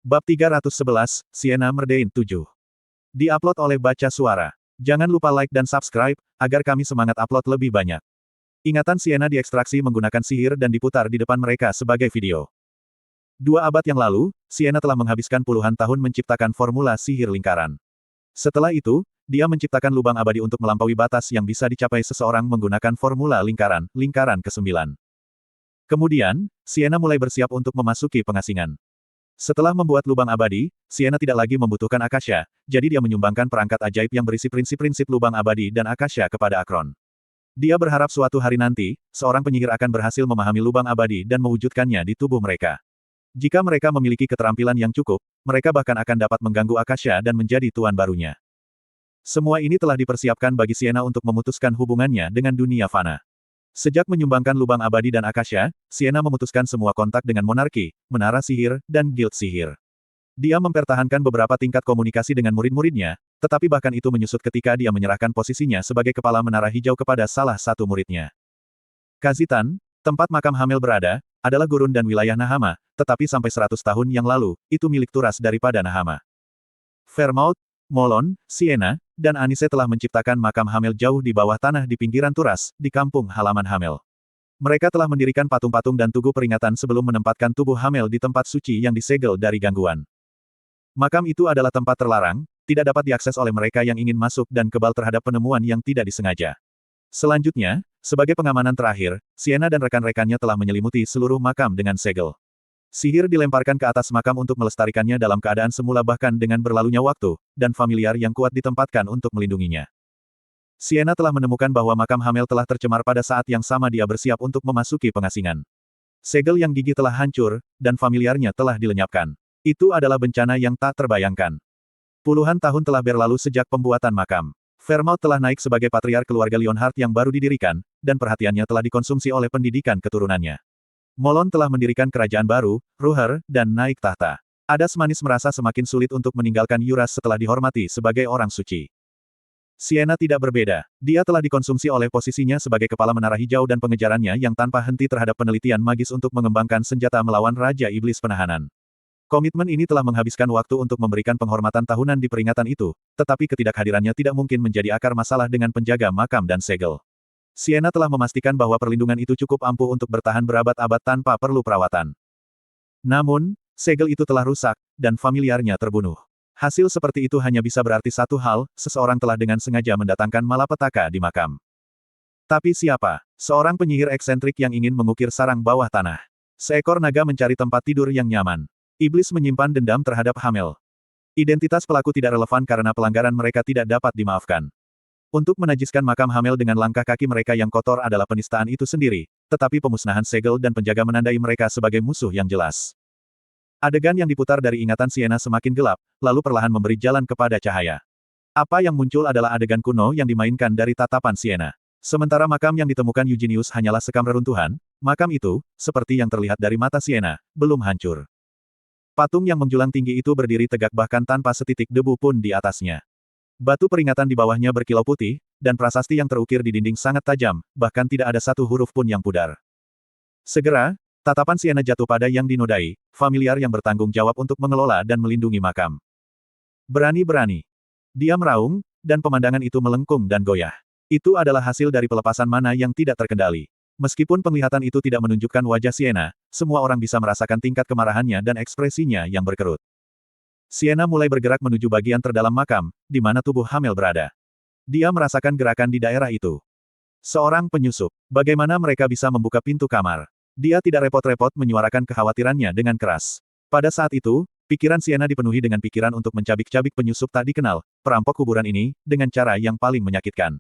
Bab 311, Sienna Merdain 7. Di-upload oleh Baca Suara. Jangan lupa like dan subscribe, agar kami semangat upload lebih banyak. Ingatan Sienna diekstraksi menggunakan sihir dan diputar di depan mereka sebagai video. 2 abad yang lalu, Sienna telah menghabiskan puluhan tahun menciptakan formula sihir lingkaran. Setelah itu, dia menciptakan lubang abadi untuk melampaui batas yang bisa dicapai seseorang menggunakan formula lingkaran ke-9. Kemudian, Sienna mulai bersiap untuk memasuki pengasingan. Setelah membuat lubang abadi, Sienna tidak lagi membutuhkan Akasha, jadi dia menyumbangkan perangkat ajaib yang berisi prinsip-prinsip lubang abadi dan Akasha kepada Akron. Dia berharap suatu hari nanti, seorang penyihir akan berhasil memahami lubang abadi dan mewujudkannya di tubuh mereka. Jika mereka memiliki keterampilan yang cukup, mereka bahkan akan dapat mengganggu Akasha dan menjadi tuan barunya. Semua ini telah dipersiapkan bagi Sienna untuk memutuskan hubungannya dengan dunia fana. Sejak menyumbangkan lubang abadi dan Akasha, Sienna memutuskan semua kontak dengan monarki, menara sihir, dan guild sihir. Dia mempertahankan beberapa tingkat komunikasi dengan murid-muridnya, tetapi bahkan itu menyusut ketika dia menyerahkan posisinya sebagai kepala menara hijau kepada salah satu muridnya. Kazitan, tempat makam Hamel berada, adalah gurun dan wilayah Nahama, tetapi sampai 100 tahun yang lalu, itu milik Turas daripada Nahama. Fairmouth, Molon, Sienna, dan Anise telah menciptakan makam Hamel jauh di bawah tanah di pinggiran Turas, di kampung halaman Hamel. Mereka telah mendirikan patung-patung dan tugu peringatan sebelum menempatkan tubuh Hamel di tempat suci yang disegel dari gangguan. Makam itu adalah tempat terlarang, tidak dapat diakses oleh mereka yang ingin masuk dan kebal terhadap penemuan yang tidak disengaja. Selanjutnya, sebagai pengamanan terakhir, Sienna dan rekan-rekannya telah menyelimuti seluruh makam dengan segel. Sihir dilemparkan ke atas makam untuk melestarikannya dalam keadaan semula bahkan dengan berlalunya waktu, dan familiar yang kuat ditempatkan untuk melindunginya. Sienna telah menemukan bahwa makam Hamel telah tercemar pada saat yang sama dia bersiap untuk memasuki pengasingan. Segel yang gigih telah hancur, dan familiarnya telah dilenyapkan. Itu adalah bencana yang tak terbayangkan. Puluhan tahun telah berlalu sejak pembuatan makam. Fairmouth telah naik sebagai patriark keluarga Leonhard yang baru didirikan, dan perhatiannya telah dikonsumsi oleh pendidikan keturunannya. Molon telah mendirikan kerajaan baru, Ruher, dan naik tahta. Adas manis merasa semakin sulit untuk meninggalkan Yuras setelah dihormati sebagai orang suci. Sienna tidak berbeda. Dia telah dikonsumsi oleh posisinya sebagai kepala menara hijau dan pengejarannya yang tanpa henti terhadap penelitian magis untuk mengembangkan senjata melawan Raja Iblis Penahanan. Komitmen ini telah menghabiskan waktu untuk memberikan penghormatan tahunan di peringatan itu, tetapi ketidakhadirannya tidak mungkin menjadi akar masalah dengan penjaga makam dan segel. Sienna telah memastikan bahwa perlindungan itu cukup ampuh untuk bertahan berabad-abad tanpa perlu perawatan. Namun, segel itu telah rusak, dan familiarnya terbunuh. Hasil seperti itu hanya bisa berarti satu hal, seseorang telah dengan sengaja mendatangkan malapetaka di makam. Tapi siapa? Seorang penyihir eksentrik yang ingin mengukir sarang bawah tanah. Seekor naga mencari tempat tidur yang nyaman. Iblis menyimpan dendam terhadap Hamel. Identitas pelaku tidak relevan karena pelanggaran mereka tidak dapat dimaafkan. Untuk menajiskan makam Hamel dengan langkah kaki mereka yang kotor adalah penistaan itu sendiri, tetapi pemusnahan segel dan penjaga menandai mereka sebagai musuh yang jelas. Adegan yang diputar dari ingatan Sienna semakin gelap, lalu perlahan memberi jalan kepada cahaya. Apa yang muncul adalah adegan kuno yang dimainkan dari tatapan Sienna. Sementara makam yang ditemukan Eugenius hanyalah sekam reruntuhan, makam itu, seperti yang terlihat dari mata Sienna, belum hancur. Patung yang menjulang tinggi itu berdiri tegak bahkan tanpa setitik debu pun di atasnya. Batu peringatan di bawahnya berkilau putih, dan prasasti yang terukir di dinding sangat tajam, bahkan tidak ada satu huruf pun yang pudar. Segera, tatapan Sienna jatuh pada yang dinodai, familiar yang bertanggung jawab untuk mengelola dan melindungi makam. Berani-berani. Dia meraung, dan pemandangan itu melengkung dan goyah. Itu adalah hasil dari pelepasan mana yang tidak terkendali. Meskipun penglihatan itu tidak menunjukkan wajah Sienna, semua orang bisa merasakan tingkat kemarahannya dan ekspresinya yang berkerut. Sienna mulai bergerak menuju bagian terdalam makam, di mana tubuh Hamel berada. Dia merasakan gerakan di daerah itu. Seorang penyusup. Bagaimana mereka bisa membuka pintu kamar? Dia tidak repot-repot menyuarakan kekhawatirannya dengan keras. Pada saat itu, pikiran Sienna dipenuhi dengan pikiran untuk mencabik-cabik penyusup tak dikenal, perampok kuburan ini, dengan cara yang paling menyakitkan.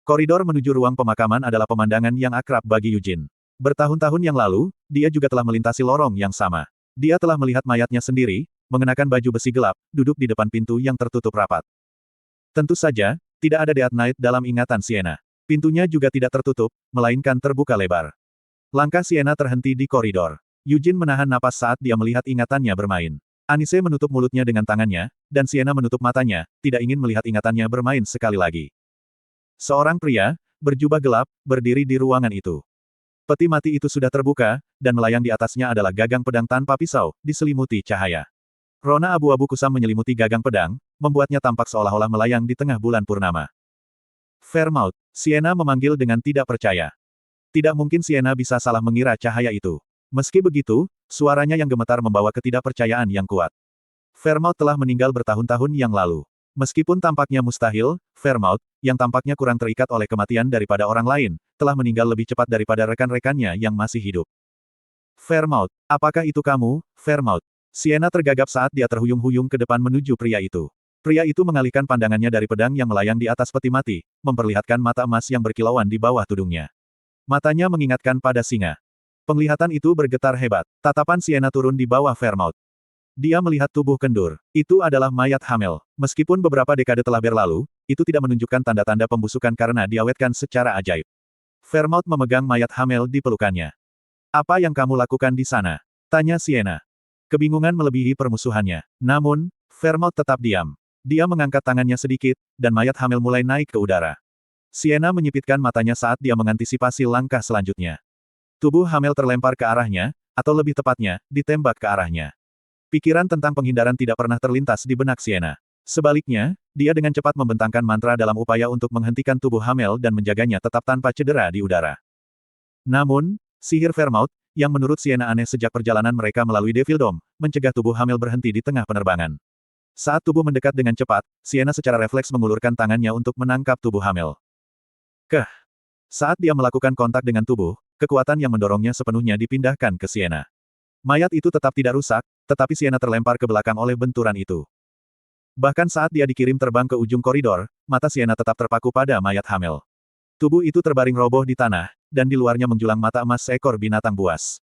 Koridor menuju ruang pemakaman adalah pemandangan yang akrab bagi Eugene. Bertahun-tahun yang lalu, dia juga telah melintasi lorong yang sama. Dia telah melihat mayatnya sendiri, mengenakan baju besi gelap, duduk di depan pintu yang tertutup rapat. Tentu saja, tidak ada Death Knight dalam ingatan Sienna. Pintunya juga tidak tertutup, melainkan terbuka lebar. Langkah Sienna terhenti di koridor. Eugene menahan napas saat dia melihat ingatannya bermain. Anise menutup mulutnya dengan tangannya, dan Sienna menutup matanya, tidak ingin melihat ingatannya bermain sekali lagi. Seorang pria, berjubah gelap, berdiri di ruangan itu. Peti mati itu sudah terbuka, dan melayang di atasnya adalah gagang pedang tanpa pisau, diselimuti cahaya. Rona abu-abu kusam menyelimuti gagang pedang, membuatnya tampak seolah-olah melayang di tengah bulan purnama. Fairmouth, Sienna memanggil dengan tidak percaya. Tidak mungkin Sienna bisa salah mengira cahaya itu. Meski begitu, suaranya yang gemetar membawa ketidakpercayaan yang kuat. Fairmouth telah meninggal bertahun-tahun yang lalu. Meskipun tampaknya mustahil, Fairmouth, yang tampaknya kurang terikat oleh kematian daripada orang lain, telah meninggal lebih cepat daripada rekan-rekannya yang masih hidup. Fairmouth, apakah itu kamu, Fairmouth? Sienna tergagap saat dia terhuyung-huyung ke depan menuju pria itu. Pria itu mengalihkan pandangannya dari pedang yang melayang di atas peti mati, memperlihatkan mata emas yang berkilauan di bawah tudungnya. Matanya mengingatkan pada singa. Penglihatan itu bergetar hebat. Tatapan Sienna turun di bawah Fairmouth. Dia melihat tubuh kendur. Itu adalah mayat Hamel. Meskipun beberapa dekade telah berlalu, itu tidak menunjukkan tanda-tanda pembusukan karena diawetkan secara ajaib. Fairmouth memegang mayat Hamel di pelukannya. Apa yang kamu lakukan di sana? Tanya Sienna. Kebingungan melebihi permusuhannya. Namun, Fairmouth tetap diam. Dia mengangkat tangannya sedikit, dan mayat Hamel mulai naik ke udara. Sienna menyipitkan matanya saat dia mengantisipasi langkah selanjutnya. Tubuh Hamel terlempar ke arahnya, atau lebih tepatnya, ditembak ke arahnya. Pikiran tentang penghindaran tidak pernah terlintas di benak Sienna. Sebaliknya, dia dengan cepat membentangkan mantra dalam upaya untuk menghentikan tubuh Hamel dan menjaganya tetap tanpa cedera di udara. Namun, sihir Fairmouth, yang menurut Sienna aneh sejak perjalanan mereka melalui Devil Dome, mencegah tubuh Hamel berhenti di tengah penerbangan. Saat tubuh mendekat dengan cepat, Sienna secara refleks mengulurkan tangannya untuk menangkap tubuh Hamel. Saat dia melakukan kontak dengan tubuh, kekuatan yang mendorongnya sepenuhnya dipindahkan ke Sienna. Mayat itu tetap tidak rusak, tetapi Sienna terlempar ke belakang oleh benturan itu. Bahkan saat dia dikirim terbang ke ujung koridor, mata Sienna tetap terpaku pada mayat Hamel. Tubuh itu terbaring roboh di tanah, dan di luarnya menjulang mata emas seekor binatang buas.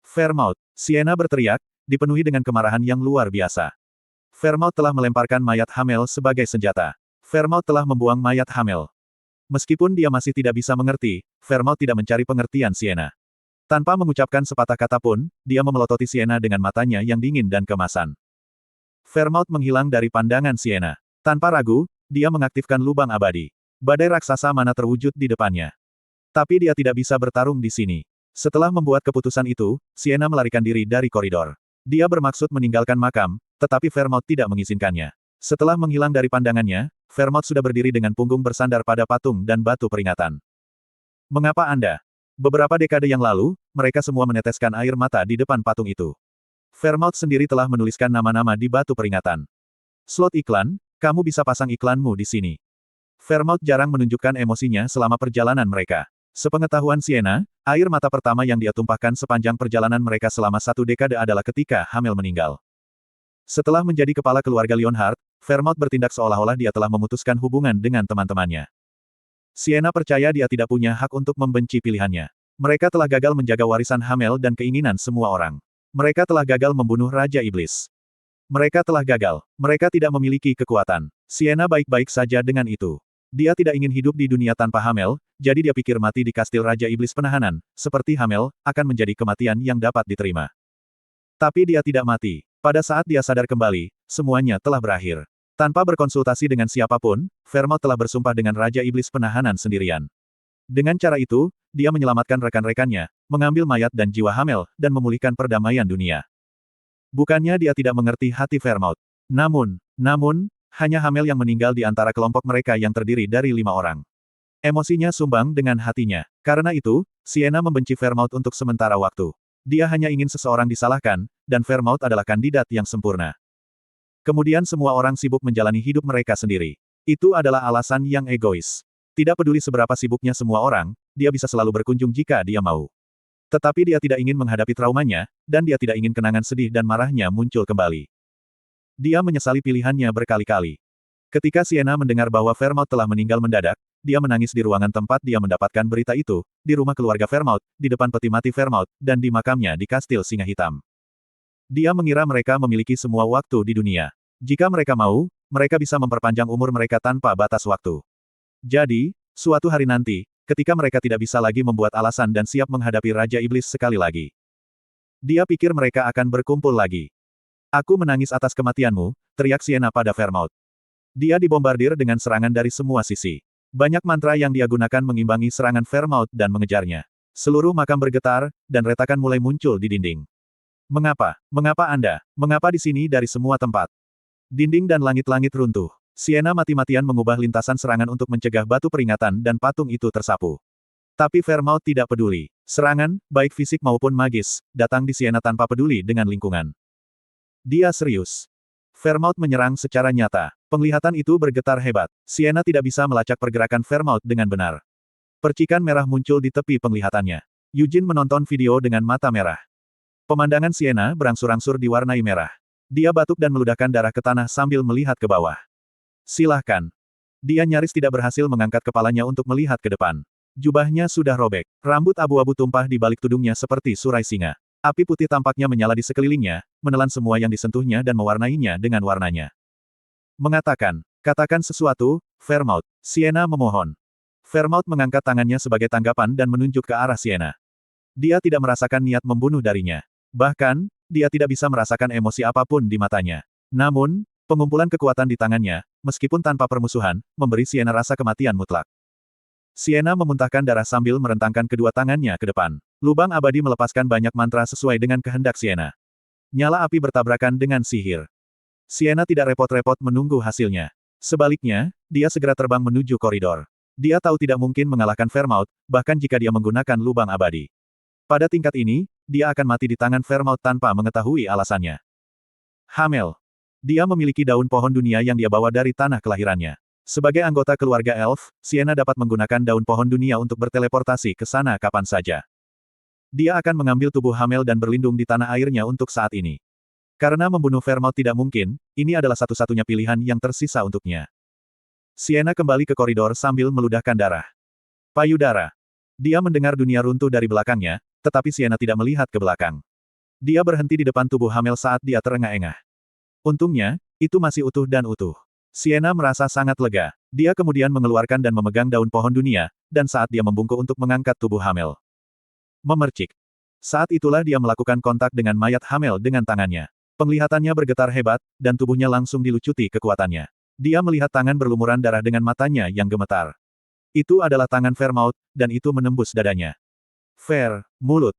Fairmouth, Sienna berteriak, dipenuhi dengan kemarahan yang luar biasa. Fairmouth telah melemparkan mayat Hamel sebagai senjata. Fairmouth telah membuang mayat Hamel. Meskipun dia masih tidak bisa mengerti, Fairmouth tidak mencari pengertian Sienna. Tanpa mengucapkan sepatah kata pun, dia memelototi Sienna dengan matanya yang dingin dan kemasan. Fairmouth menghilang dari pandangan Sienna. Tanpa ragu, dia mengaktifkan lubang abadi. Badai raksasa mana terwujud di depannya. Tapi dia tidak bisa bertarung di sini. Setelah membuat keputusan itu, Sienna melarikan diri dari koridor. Dia bermaksud meninggalkan makam, tetapi Fairmouth tidak mengizinkannya. Setelah menghilang dari pandangannya, Fairmouth sudah berdiri dengan punggung bersandar pada patung dan batu peringatan. Mengapa Anda? Beberapa dekade yang lalu, mereka semua meneteskan air mata di depan patung itu. Fairmouth sendiri telah menuliskan nama-nama di batu peringatan. Slot iklan, kamu bisa pasang iklanmu di sini. Fairmouth jarang menunjukkan emosinya selama perjalanan mereka. Sepengetahuan Sienna, air mata pertama yang dia tumpahkan sepanjang perjalanan mereka selama 1 dekade adalah ketika Hamel meninggal. Setelah menjadi kepala keluarga Leonhardt, Fairmouth bertindak seolah-olah dia telah memutuskan hubungan dengan teman-temannya. Sienna percaya dia tidak punya hak untuk membenci pilihannya. Mereka telah gagal menjaga warisan Hamel dan keinginan semua orang. Mereka telah gagal membunuh Raja Iblis. Mereka telah gagal. Mereka tidak memiliki kekuatan. Sienna baik-baik saja dengan itu. Dia tidak ingin hidup di dunia tanpa Hamel, jadi dia pikir mati di kastil Raja Iblis penahanan, seperti Hamel, akan menjadi kematian yang dapat diterima. Tapi dia tidak mati. Pada saat dia sadar kembali, semuanya telah berakhir. Tanpa berkonsultasi dengan siapapun, Fairmouth telah bersumpah dengan Raja Iblis penahanan sendirian. Dengan cara itu, dia menyelamatkan rekan-rekannya, mengambil mayat dan jiwa Hamel, dan memulihkan perdamaian dunia. Bukannya dia tidak mengerti hati Fairmouth. Namun, hanya Hamel yang meninggal di antara kelompok mereka yang terdiri dari 5 orang. Emosinya sumbang dengan hatinya. Karena itu, Sienna membenci Fairmouth untuk sementara waktu. Dia hanya ingin seseorang disalahkan, dan Fairmouth adalah kandidat yang sempurna. Kemudian semua orang sibuk menjalani hidup mereka sendiri. Itu adalah alasan yang egois. Tidak peduli seberapa sibuknya semua orang, dia bisa selalu berkunjung jika dia mau. Tetapi dia tidak ingin menghadapi traumanya, dan dia tidak ingin kenangan sedih dan marahnya muncul kembali. Dia menyesali pilihannya berkali-kali. Ketika Sienna mendengar bahwa Fairmouth telah meninggal mendadak, dia menangis di ruangan tempat dia mendapatkan berita itu, di rumah keluarga Fairmouth, di depan peti mati Fairmouth, dan di makamnya di Kastil Singa Hitam. Dia mengira mereka memiliki semua waktu di dunia. Jika mereka mau, mereka bisa memperpanjang umur mereka tanpa batas waktu. Jadi, suatu hari nanti, ketika mereka tidak bisa lagi membuat alasan dan siap menghadapi Raja Iblis sekali lagi, dia pikir mereka akan berkumpul lagi. Aku menangis atas kematianmu, teriak Sienna pada Fairmouth. Dia dibombardir dengan serangan dari semua sisi. Banyak mantra yang dia gunakan mengimbangi serangan Fairmouth dan mengejarnya. Seluruh makam bergetar, dan retakan mulai muncul di dinding. Mengapa? Mengapa Anda? Mengapa di sini dari semua tempat? Dinding dan langit-langit runtuh. Sienna mati-matian mengubah lintasan serangan untuk mencegah batu peringatan dan patung itu tersapu. Tapi Fairmouth tidak peduli. Serangan, baik fisik maupun magis, datang di Sienna tanpa peduli dengan lingkungan. Dia serius. Fairmouth menyerang secara nyata. Penglihatan itu bergetar hebat. Sienna tidak bisa melacak pergerakan Fairmouth dengan benar. Percikan merah muncul di tepi penglihatannya. Eugene menonton video dengan mata merah. Pemandangan Sienna berangsur-angsur diwarnai merah. Dia batuk dan meludahkan darah ke tanah sambil melihat ke bawah. Silahkan. Dia nyaris tidak berhasil mengangkat kepalanya untuk melihat ke depan. Jubahnya sudah robek. Rambut abu-abu tumpah di balik tudungnya seperti surai singa. Api putih tampaknya menyala di sekelilingnya, menelan semua yang disentuhnya dan mewarnainya dengan warnanya. Mengatakan, katakan sesuatu, Fairmouth. Sienna memohon. Fairmouth mengangkat tangannya sebagai tanggapan dan menunjuk ke arah Sienna. Dia tidak merasakan niat membunuh darinya. Bahkan, dia tidak bisa merasakan emosi apapun di matanya. Namun, pengumpulan kekuatan di tangannya, meskipun tanpa permusuhan, memberi Sienna rasa kematian mutlak. Sienna memuntahkan darah sambil merentangkan kedua tangannya ke depan. Lubang abadi melepaskan banyak mantra sesuai dengan kehendak Sienna. Nyala api bertabrakan dengan sihir. Sienna tidak repot-repot menunggu hasilnya. Sebaliknya, dia segera terbang menuju koridor. Dia tahu tidak mungkin mengalahkan Fairmouth, bahkan jika dia menggunakan lubang abadi. Pada tingkat ini, dia akan mati di tangan Fairmouth tanpa mengetahui alasannya. Hamel. Dia memiliki daun pohon dunia yang dia bawa dari tanah kelahirannya. Sebagai anggota keluarga elf, Sienna dapat menggunakan daun pohon dunia untuk berteleportasi ke sana kapan saja. Dia akan mengambil tubuh Hamel dan berlindung di tanah airnya untuk saat ini. Karena membunuh Fairmouth tidak mungkin, ini adalah satu-satunya pilihan yang tersisa untuknya. Sienna kembali ke koridor sambil meludahkan darah. Payudara. Dia mendengar dunia runtuh dari belakangnya, tetapi Sienna tidak melihat ke belakang. Dia berhenti di depan tubuh Hamel saat dia terengah-engah. Untungnya, itu masih utuh dan utuh. Sienna merasa sangat lega. Dia kemudian mengeluarkan dan memegang daun pohon dunia, dan saat dia membungkuk untuk mengangkat tubuh Hamel. Memercik. Saat itulah dia melakukan kontak dengan mayat Hamel dengan tangannya. Penglihatannya bergetar hebat, dan tubuhnya langsung dilucuti kekuatannya. Dia melihat tangan berlumuran darah dengan matanya yang gemetar. Itu adalah tangan Fairmouth, dan itu menembus dadanya. Fair, mulut.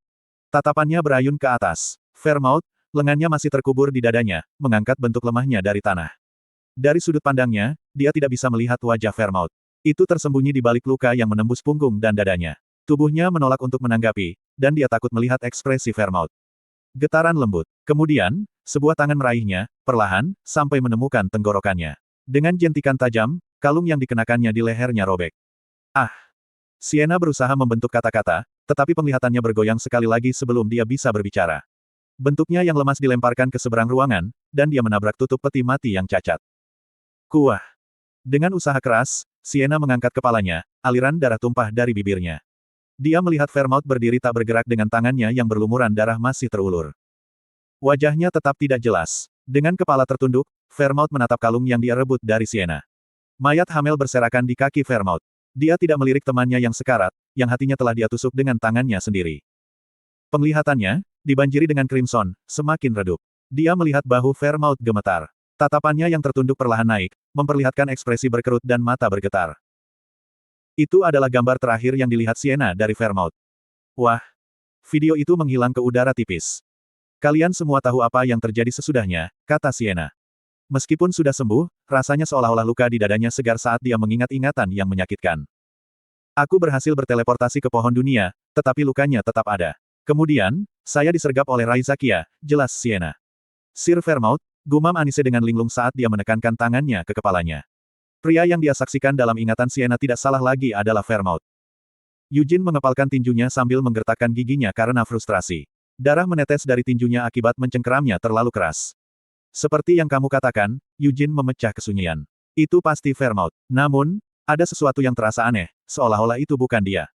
Tatapannya berayun ke atas. Fairmouth, lengannya masih terkubur di dadanya, mengangkat bentuk lemahnya dari tanah. Dari sudut pandangnya, dia tidak bisa melihat wajah Fairmouth. Itu tersembunyi di balik luka yang menembus punggung dan dadanya. Tubuhnya menolak untuk menanggapi, dan dia takut melihat ekspresi Fairmouth. Getaran lembut. Kemudian, sebuah tangan meraihnya, perlahan, sampai menemukan tenggorokannya. Dengan jentikan tajam, kalung yang dikenakannya di lehernya robek. Ah! Sienna berusaha membentuk kata-kata, tetapi penglihatannya bergoyang sekali lagi sebelum dia bisa berbicara. Bentuknya yang lemas dilemparkan ke seberang ruangan, dan dia menabrak tutup peti mati yang cacat. Kuah. Dengan usaha keras, Sienna mengangkat kepalanya, aliran darah tumpah dari bibirnya. Dia melihat Fairmouth berdiri tak bergerak dengan tangannya yang berlumuran darah masih terulur. Wajahnya tetap tidak jelas. Dengan kepala tertunduk, Fairmouth menatap kalung yang dia rebut dari Sienna. Mayat Hamel berserakan di kaki Fairmouth. Dia tidak melirik temannya yang sekarat, yang hatinya telah dia tusuk dengan tangannya sendiri. Penglihatannya, dibanjiri dengan crimson, semakin redup. Dia melihat bahu Fairmouth gemetar. Tatapannya yang tertunduk perlahan naik, memperlihatkan ekspresi berkerut dan mata bergetar. Itu adalah gambar terakhir yang dilihat Sienna dari Fairmouth. Wah! Video itu menghilang ke udara tipis. Kalian semua tahu apa yang terjadi sesudahnya, kata Sienna. Meskipun sudah sembuh, rasanya seolah-olah luka di dadanya segar saat dia mengingat ingatan yang menyakitkan. Aku berhasil berteleportasi ke pohon dunia, tetapi lukanya tetap ada. Kemudian, saya disergap oleh Rai Zakia, jelas Sienna. Sir Fairmouth, gumam Anise dengan linglung saat dia menekankan tangannya ke kepalanya. Pria yang dia saksikan dalam ingatan Sienna tidak salah lagi adalah Fairmouth. Eugene mengepalkan tinjunya sambil menggertakkan giginya karena frustrasi. Darah menetes dari tinjunya akibat mencengkeramnya terlalu keras. Seperti yang kamu katakan, Eugene memecah kesunyian. Itu pasti Fairmouth. Namun, ada sesuatu yang terasa aneh, seolah-olah itu bukan dia.